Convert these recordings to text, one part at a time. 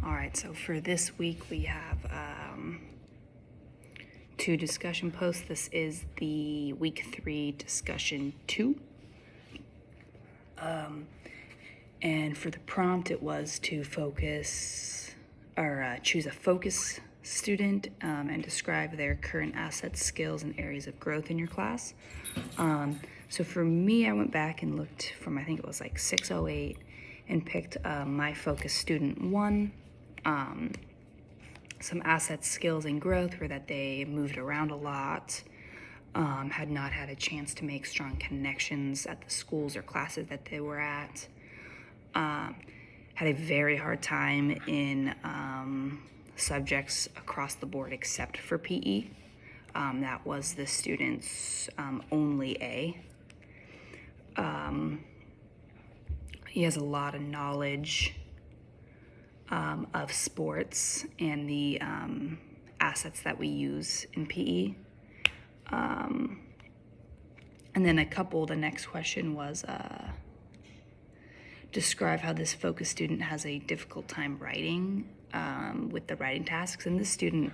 All right, so for this week we have 2 discussion posts. This is the week 3 discussion 2. And for the prompt, it was to choose a focus student and describe their current assets, skills, and areas of growth in your class. So for me, I went back and looked from, I think it was like 608, and picked my focus student 1. Some assets, skills, and growth were that they moved around a lot, had not had a chance to make strong connections at the schools or classes that they were at, had a very hard time in subjects across the board except for PE. That was the student's only A. He has a lot of knowledge of sports and the assets that we use in PE. And then the next question was describe how this focus student has a difficult time writing with the writing tasks. And this student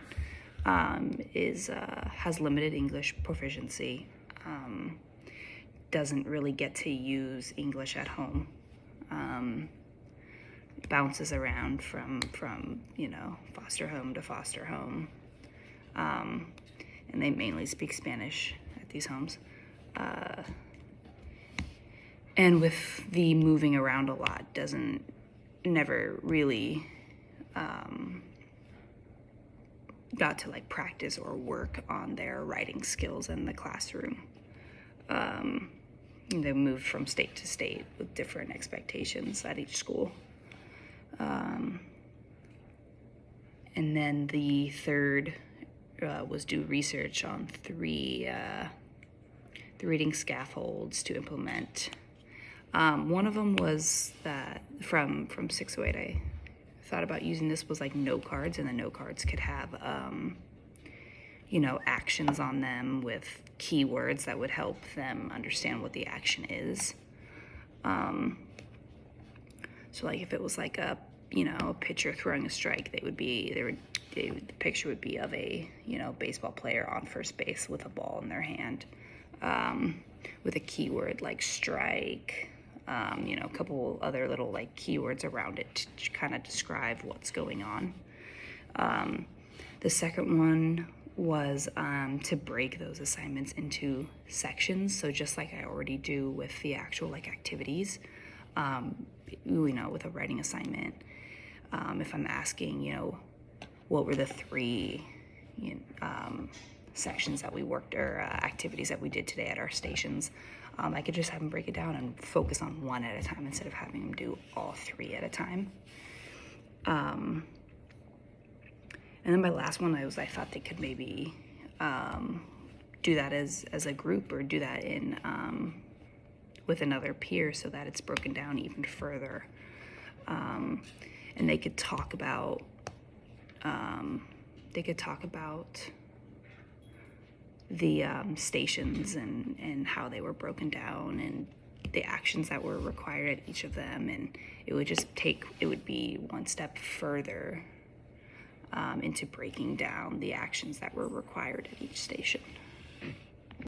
has limited English proficiency, doesn't really get to use English at home. Bounces around from foster home to foster home, and they mainly speak Spanish at these homes. And with the moving around a lot, never really got to practice or work on their writing skills in the classroom. They moved from state to state with different expectations at each school. And then the third was do research on the reading scaffolds to implement. One of them was that from 608, I thought about using this was note cards, and the note cards could have actions on them with keywords that would help them understand what the action is. So if it was a pitcher throwing a strike, the picture would be of a baseball player on first base with a ball in their hand, with a keyword like strike, a couple other little keywords around it to kind of describe what's going on. The second one was to break those assignments into sections. So just like I already do with the actual activities, with a writing assignment, if I'm asking, what were the 3 sections that we worked or activities that we did today at our stations, I could just have them break it down and focus on one at a time instead of having them do all 3 at a time. And then my last one, I thought they could maybe do that as a group, or do that in with another peer, so that it's broken down even further, and they could talk about the stations and how they were broken down and the actions that were required at each of them, and it would be one step further into breaking down the actions that were required at each station.